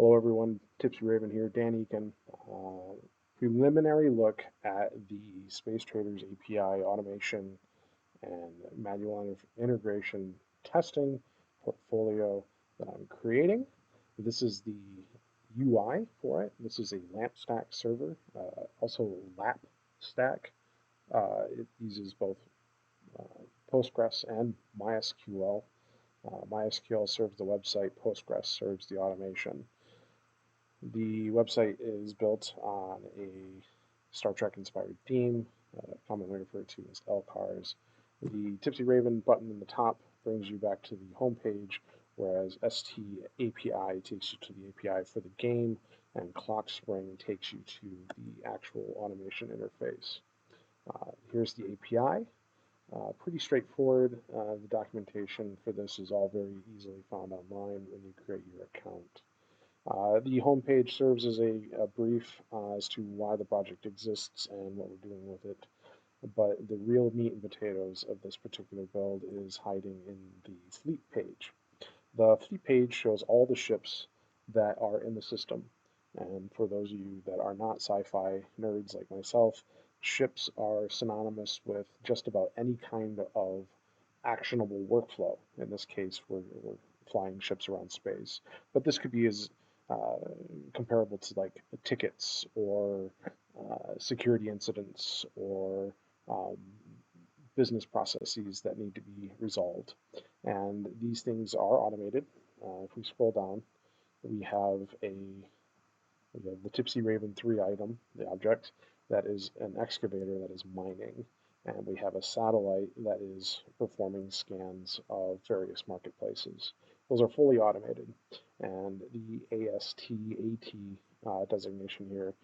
Hello everyone, Tipsy Raven here, Dan Eakin. Preliminary look at the Space Traders API automation and manual integration testing portfolio that I'm creating. This is the UI for it. This is a LAMP stack server, also LAP stack. It uses both Postgres and MySQL. MySQL serves the website, Postgres serves the automation. The website is built on a Star Trek inspired theme, commonly referred to as LCARS. The Tipsy Raven button in the top brings you back to the home page, whereas ST API takes you to the API for the game, and ClockSpring takes you to the actual automation interface. Here's the API. Pretty straightforward. The documentation for this is all very easily found online when you create your account. The homepage serves as a brief as to why the project exists and what we're doing with it, but the real meat and potatoes of this particular build is hiding in the fleet page. The fleet page shows all the ships that are in the system, and for those of you that are not sci-fi nerds like myself, ships are synonymous with just about any kind of actionable workflow. In this case, we're flying ships around space, but this could be as uh, comparable to like tickets or security incidents or um, business processes that need to be resolved. And these things are automated. If we scroll down, we have a we have the Tipsy Raven 3 item, the object, that is an excavator that is mining. And we have a satellite that is performing scans of various marketplaces. Those are fully automated. And the ASTAT designation here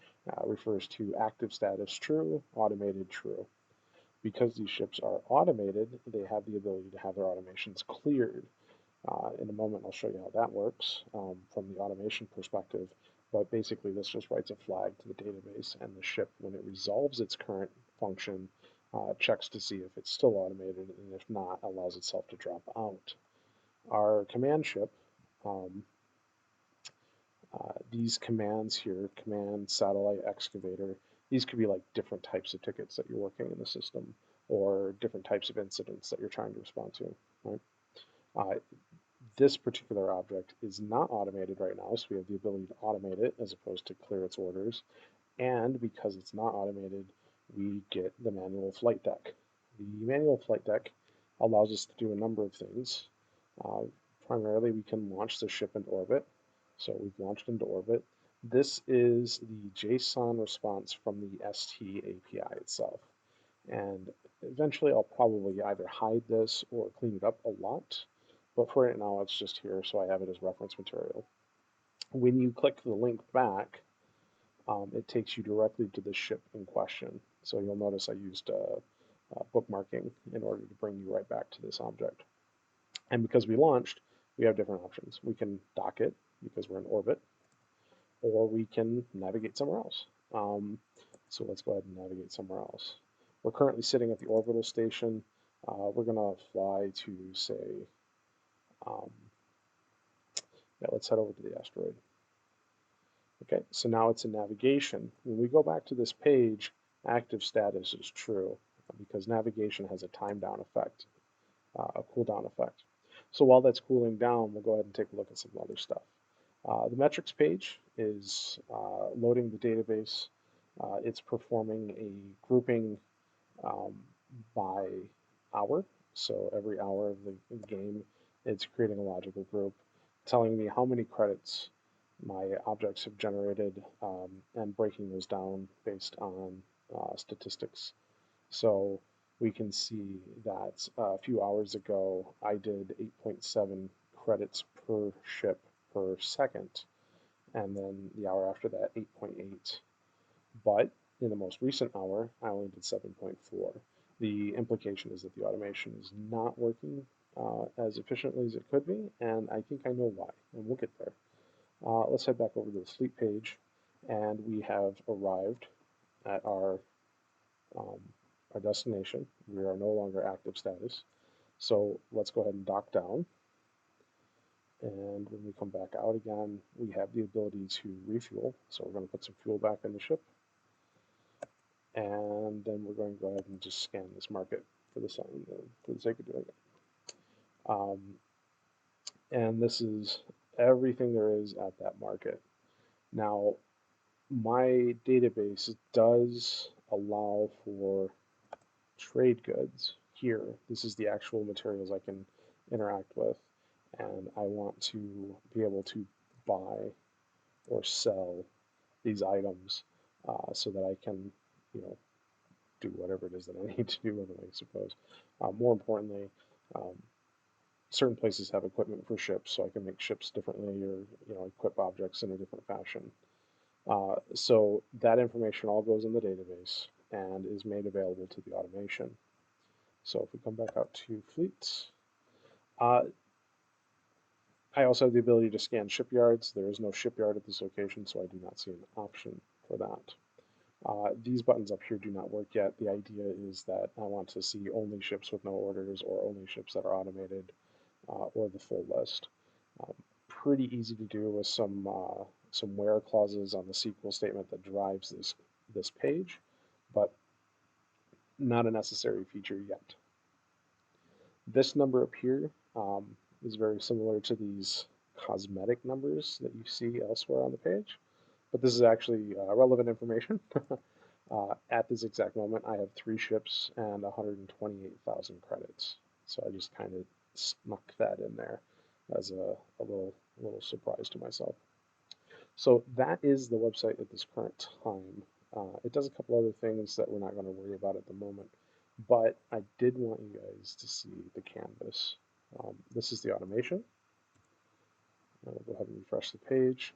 refers to active status true, automated true. Because these ships are automated, they have the ability to have their automations cleared. In a moment, I'll show you how that works from the automation perspective. But basically, this just writes a flag to the database, and the ship, when it resolves its current function, checks to see if it's still automated, and if not, allows itself to drop out. Our command ship, um, these commands here, command, satellite, excavator, these could be like different types of tickets that you're working in the system, or different types of incidents that you're trying to respond to, right? Uh, this particular object is not automated right now, so we have the ability to automate it as opposed to clear its orders. And because it's not automated, we get the manual flight deck. The manual flight deck allows us to do a number of things. Uh, Primarily, we can launch the ship into orbit. So we've launched into orbit. This is the JSON response from the ST API itself. And eventually I'll probably either hide this or clean it up a lot. But for right now, it's just here, so I have it as reference material. When you click the link back, it takes you directly to the ship in question. So you'll notice I used bookmarking in order to bring you right back to this object. And because we launched, we have different options. We can dock it because we're in orbit, or we can navigate somewhere else. So let's go ahead and navigate somewhere else. We're currently sitting at the orbital station. We're going to fly to, say, um, yeah, let's head over to the asteroid. Okay, so now it's in navigation. When we go back to this page, active status is true because navigation has a time down effect, a cooldown effect. So while that's cooling down, we'll go ahead and take a look at some other stuff. The metrics page is loading the database. It's performing a grouping um, by hour. So every hour of the game, it's creating a logical group, telling me how many credits my objects have generated and breaking those down based on statistics. So we can see that a few hours ago, I did 8.7 credits per ship per second, and then the hour after that, 8.8. But in the most recent hour, I only did 7.4. The implication is that the automation is not working as efficiently as it could be, and I think I know why, and we'll get there. Let's head back over to the fleet page, and we have arrived at um, our destination. We are no longer active status. So let's go ahead and dock down. And when we come back out again, we have the ability to refuel. So we're going to put some fuel back in the ship. And then we're going to go ahead and just scan this market for the sake of doing it. And this is everything there is at that market. Now, my database does allow for trade goods here. This is the actual materials I can interact with, and I want to be able to buy or sell these items so that I can, do whatever it is that I need to do with them, I suppose. More importantly, um, certain places have equipment for ships, so I can make ships differently or equip objects in a different fashion. So that information all goes in the database and is made available to the automation. So if we come back out to fleets, uh, I also have the ability to scan shipyards. There is no shipyard at this location, so I do not see an option for that. These buttons up here do not work yet. The idea is that I want to see only ships with no orders or only ships that are automated or the full list. Pretty easy to do with some where clauses on the SQL statement that drives this page, but not a necessary feature yet. This number up here is very similar to these cosmetic numbers that you see elsewhere on the page, but this is actually relevant information. At this exact moment, I have 3 ships and 128,000 credits. So I just kind of snuck that in there as a little surprise to myself. So that is the website at this current time. It does a couple other things that we're not going to worry about at the moment, but I did want you guys to see the canvas. This is the automation. I'll go ahead and refresh the page.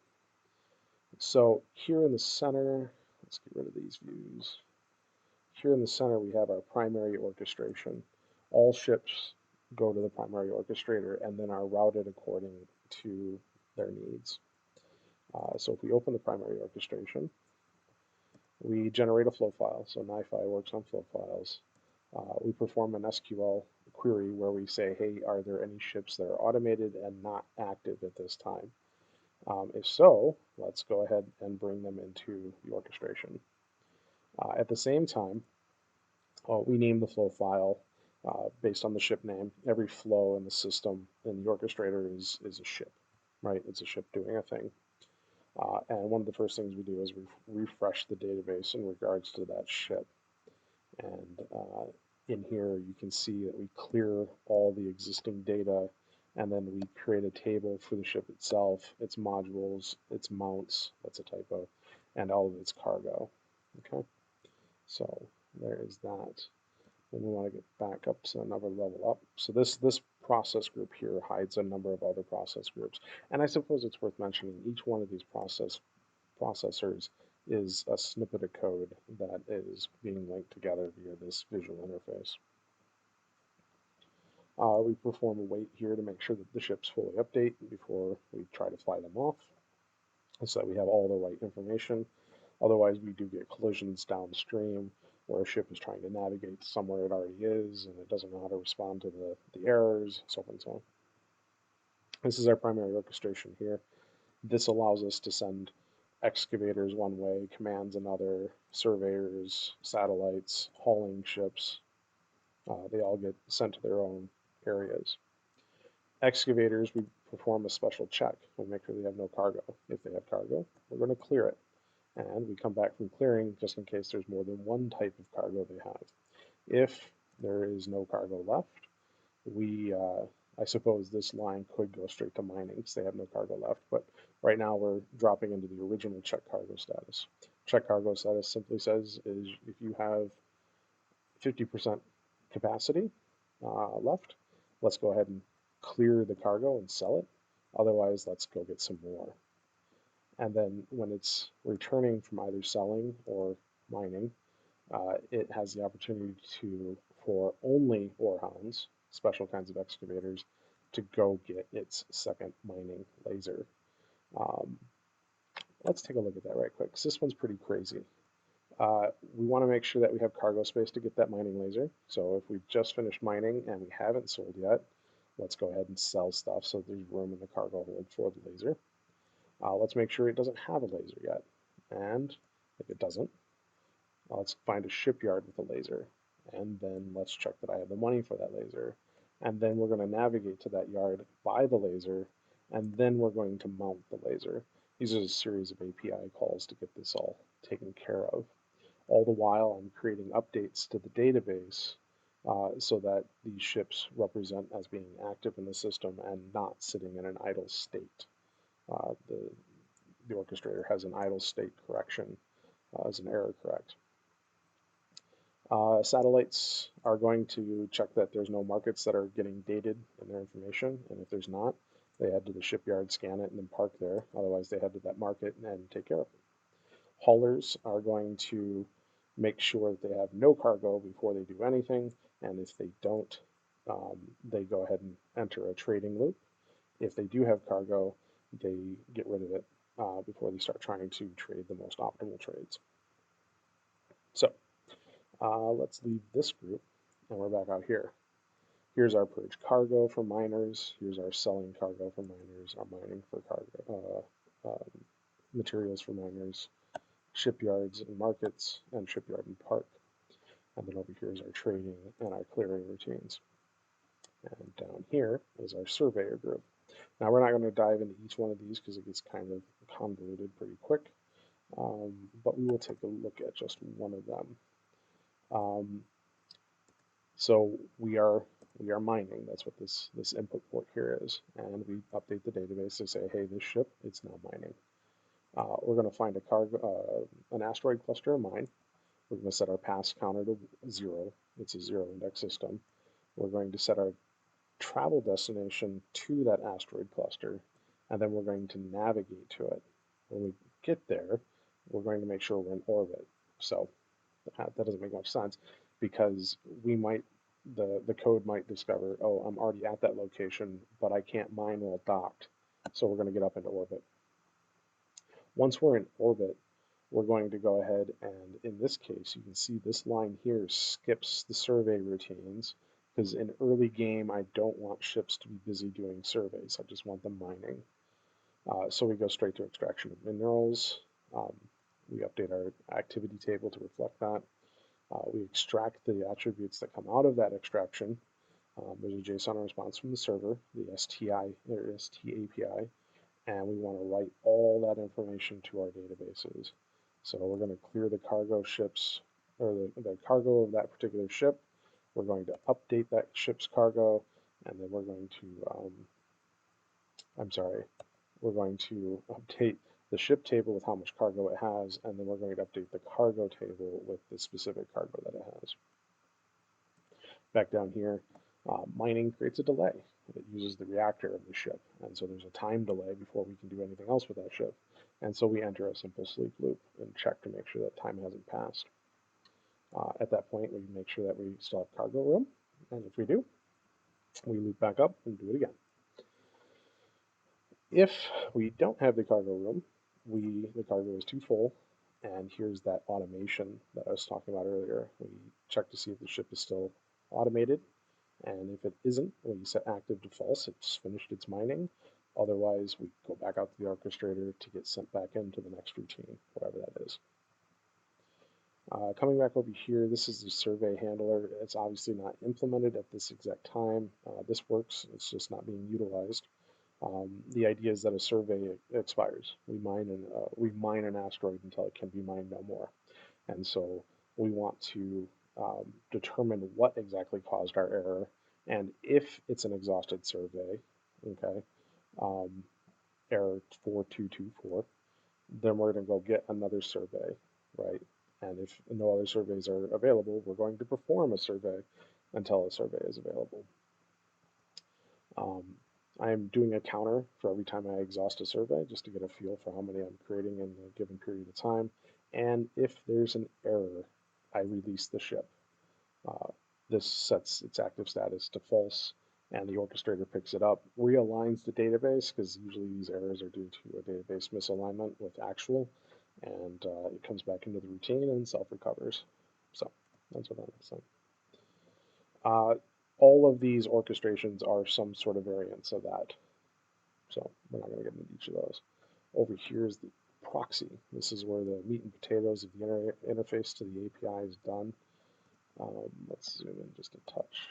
So here in the center, let's get rid of these views. Here in the center, we have our primary orchestration. All ships go to the primary orchestrator and then are routed according to their needs. So if we open the primary orchestration, we generate a flow file. So Nifi works on flow files. We perform an SQL query where we say, hey, are there any ships that are automated and not active at this time? If so, let's go ahead and bring them into the orchestration. At the same time, we name the flow file based on the ship name. Every flow in the system in the orchestrator is a ship, right? It's a ship doing a thing. And one of the first things we do is refresh the database in regards to that ship. And in here, you can see that we clear all the existing data, and then we create a table for the ship itself, its modules, its mounts, that's a typo, and all of its cargo. Okay, so there is that. And we want to get back up to another level up. So this process group here hides a number of other process groups. And I suppose it's worth mentioning each one of these processors is a snippet of code that is being linked together via this visual interface. We perform a wait here to make sure that the ships fully update before we try to fly them off, so that we have all the right information. Otherwise, we do get collisions downstream where a ship is trying to navigate somewhere it already is and it doesn't know how to respond to the errors, so on and so on. This is our primary orchestration here. This allows us to send excavators one way, commands another, surveyors, satellites, hauling ships. They all get sent to their own areas. Excavators, we perform a special check. We make sure they have no cargo. If they have cargo, we're going to clear it. And we come back from clearing just in case there's more than one type of cargo they have. If there is no cargo left, I suppose this line could go straight to mining because they have no cargo left, but right now we're dropping into the original check cargo status. Check cargo status simply says is if you have 50% capacity left, let's go ahead and clear the cargo and sell it. Otherwise, let's go get some more. And then when it's returning from either selling or mining, it has the opportunity for only ore hounds, special kinds of excavators, to go get its second mining laser. Let's take a look at that right quick, because this one's pretty crazy. We want to make sure that we have cargo space to get that mining laser. So if we've just finished mining and we haven't sold yet, let's go ahead and sell stuff so there's room in the cargo hold for the laser. Let's make sure it doesn't have a laser yet. And if it doesn't, let's find a shipyard with a laser. And then let's check that I have the money for that laser. And then we're going to navigate to that yard, buy the laser, and then we're going to mount the laser. These are a series of API calls to get this all taken care of. All the while, I'm creating updates to the database so that these ships represent as being active in the system and not sitting in an idle state. The orchestrator has an idle state correction as an error correct. Satellites are going to check that there's no markets that are getting dated in their information, and if there's not, they head to the shipyard, scan it, and then park there. Otherwise, they head to that market and take care of it. Haulers are going to make sure that they have no cargo before they do anything, and if they don't, they go ahead and enter a trading loop. If they do have cargo, they get rid of it before they start trying to trade the most optimal trades. So let's leave this group, and we're back out here. Here's our purge cargo for miners. Here's our selling cargo for miners, our mining for cargo, materials for miners, shipyards and markets, and shipyard and park. And then over here is our trading and our clearing routines. And down here is our surveyor group. Now we're not going to dive into each one of these because it gets kind of convoluted pretty quick, but we will take a look at just one of them. So we are mining. That's what this input port here is, and we update the database to say, hey, this ship, it's now mining. We're going to find a cargo, an asteroid cluster of mine. We're going to set our pass counter to 0. It's a 0 index system. We're going to set our travel destination to that asteroid cluster, and then we're going to navigate to it. When we get there, we're going to make sure we're in orbit. So that doesn't make much sense because we might, the code might discover, oh, I'm already at that location, but I can't mine while docked. So we're going to get up into orbit. Once we're in orbit, we're going to go ahead and, in this case, you can see this line here skips the survey routines because in early game, I don't want ships to be busy doing surveys. I just want them mining. So we go straight to extraction of minerals. We update our activity table to reflect that. We extract the attributes that come out of that extraction. There's a JSON response from the server, the STI or ST API, and we want to write all that information to our databases. So we're going to clear the cargo ships, or the cargo of that particular ship. We're going to update that ship's cargo, and then we're going to, we're going to update the ship table with how much cargo it has, and then we're going to update the cargo table with the specific cargo that it has. Back down here, mining creates a delay. It uses the reactor of the ship, and so there's a time delay before we can do anything else with that ship. And so we enter a simple sleep loop and check to make sure that time hasn't passed. At that point, we make sure that we still have cargo room, and if we do, we loop back up and do it again. If we don't have the cargo room, the cargo is too full, and here's that automation that I was talking about earlier. We check to see if the ship is still automated, and if it isn't, we set active to false, it's finished its mining. Otherwise, we go back out to the orchestrator to get sent back into the next routine, whatever that is. Coming back over here, this is the survey handler. It's obviously not implemented at this exact time. This works, it's just not being utilized. The idea is that a survey expires. We mine an asteroid until it can be mined no more. And so we want to determine what exactly caused our error, and if it's an exhausted survey, okay, error 4224, then we're going to go get another survey, right? And if no other surveys are available, we're going to perform a survey until a survey is available. I'm doing a counter for every time I exhaust a survey just to get a feel for how many I'm creating in a given period of time. And if there's an error, I release the ship. This sets its active status to false, and the orchestrator picks it up, realigns the database, because usually these errors are due to a database misalignment with actual, and it comes back into the routine and self-recovers. So that's what that looks like. all of these orchestrations are some sort of variance of that. So we're not going to get into each of those. Over here is the proxy. This is where the meat and potatoes of the interface to the API is done. Let's zoom in just a touch.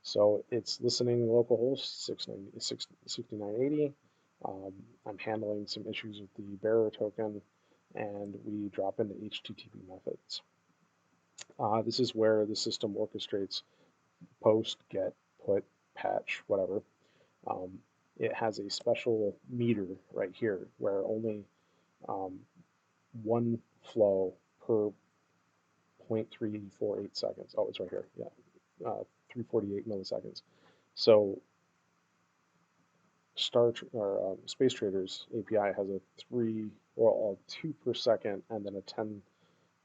So it's listening localhost 6980. I'm handling some issues with the bearer token, and we drop into HTTP methods. This is where the system orchestrates post, get, put, patch, whatever. It has a special meter right here where only one flow per 0.348 seconds. Oh, it's right here. Yeah, 348 milliseconds. So Space Traders API has a 2 per second and then a 10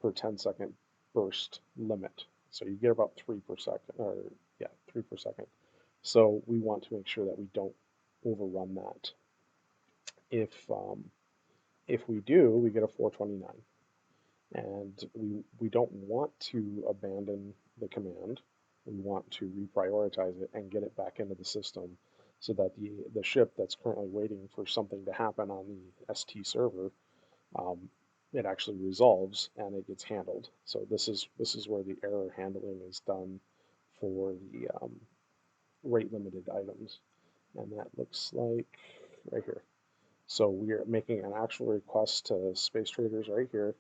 per 10-second burst limit. So you get about 3 per second, or yeah, 3 per second. So we want to make sure that we don't overrun that. If we do, we get a 429. And we don't want to abandon the command. We want to reprioritize it and get it back into the system so that the ship that's currently waiting for something to happen on the ST server, it actually resolves and it gets handled. So this is where the error handling is done for the rate limited items. And that looks like right here. So we're making an actual request to Space Traders right here.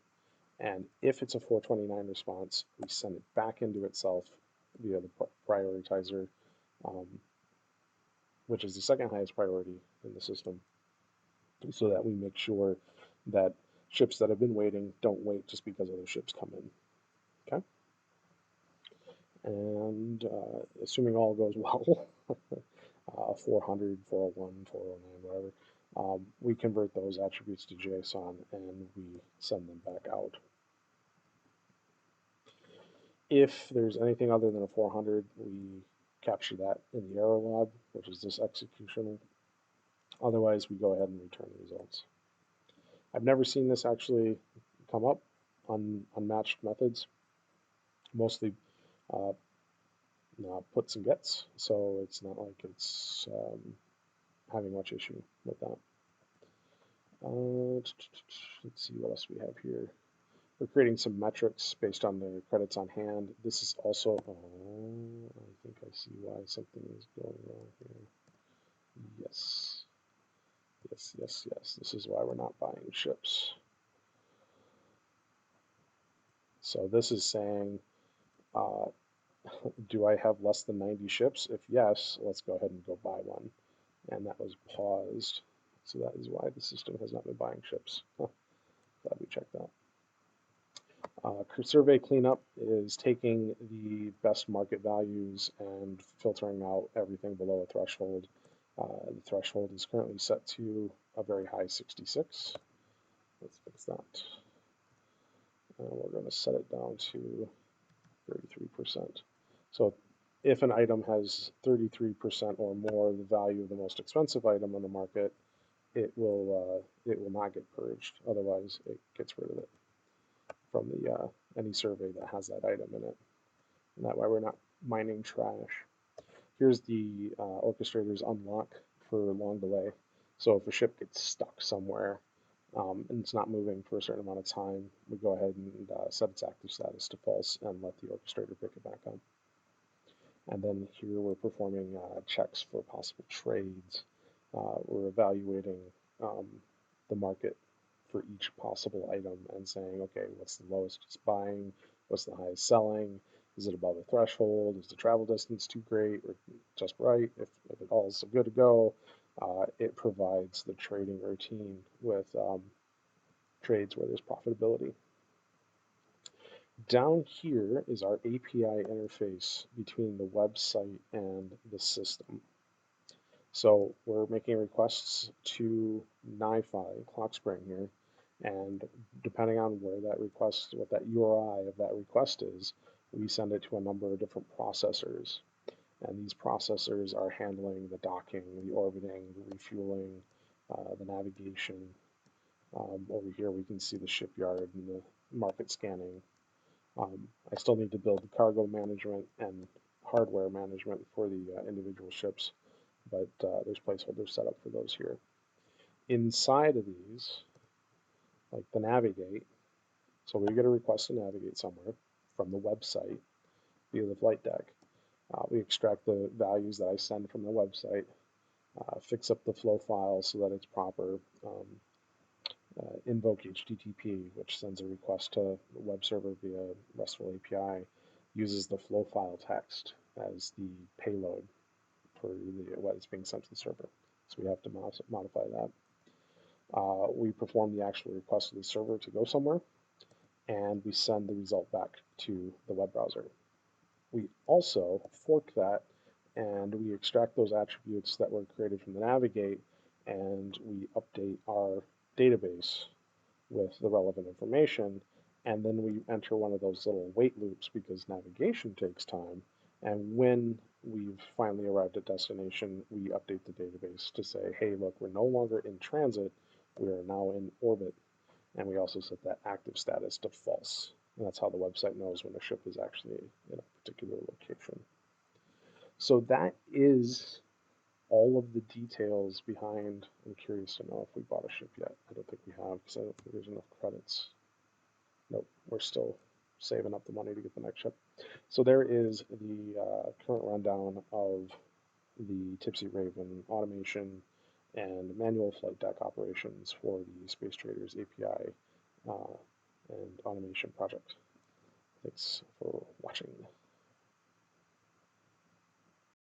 And if it's a 429 response, we send it back into itself via the prioritizer, which is the second highest priority in the system, so that we make sure that ships that have been waiting don't wait just because other ships come in. Okay? And assuming all goes well, 400, 401, 409, whatever, we convert those attributes to JSON and we send them back out. If there's anything other than a 400, we capture that in the error log, which is this execution. Otherwise, we go ahead and return the results. I've never seen this actually come up on unmatched methods, mostly puts and gets, so it's not like it's having much issue with that. Let's see what else we have here. We're creating some metrics based on the credits on hand. This is also, I think I see why something is going wrong here. Yes. Yes, yes, yes. This is why we're not buying ships. So this is saying, do I have less than 90 ships? If yes, let's go ahead and go buy one. And that was paused. So that is why the system has not been buying ships. Glad we checked that. Survey cleanup is taking the best market values and filtering out everything below a threshold. The threshold is currently set to a very high 66. Let's fix that. And we're going to set it down to 33%. So if an item has 33% or more of the value of the most expensive item on the market, it will not get purged. Otherwise, it gets rid of it from the any survey that has that item in it. And that way we're not mining trash. Here's the orchestrator's unlock for long delay. So if a ship gets stuck somewhere and it's not moving for a certain amount of time, we go ahead and set its active status to false and let the orchestrator pick it back up. And then here we're performing checks for possible trades. We're evaluating the market for each possible item and saying, okay, what's the lowest it's buying? What's the highest selling? Is it above a threshold? Is the travel distance too great or just right? If it all is good to go, it provides the trading routine with trades where there's profitability. Down here is our API interface between the website and the system. So we're making requests to Nifi, ClockSpring here, and depending on where that request, what that URI of that request is, we send it to a number of different processors. And these processors are handling the docking, the orbiting, the refueling, the navigation. Over here we can see the shipyard and the market scanning. I still need to build the cargo management and hardware management for the individual ships, but there's placeholders set up for those here. Inside of these, like the navigate, so we get a request to navigate somewhere from the website via the flight deck. We extract the values that I send from the website, fix up the flow file so that it's proper, invoke HTTP, which sends a request to the web server via RESTful API, uses the flow file text as the payload for what is being sent to the server. So we have to modify that. We perform the actual request to the server to go somewhere, and we send the result back to the web browser. We also fork that, and we extract those attributes that were created from the navigate, and we update our database with the relevant information, and then we enter one of those little wait loops because navigation takes time. And when we've finally arrived at destination, we update the database to say, hey, look, we're no longer in transit, we are now in orbit. And we also set that active status to false. And that's how the website knows when a ship is actually in a particular location. So that is all of the details behind. I'm curious to know if we bought a ship yet. I don't think we have because I don't think there's enough credits. Nope, we're still saving up the money to get the next ship. So there is the current rundown of the Tipsy Raven automation and manual flight deck operations for the Space Traders API and automation project. Thanks for watching.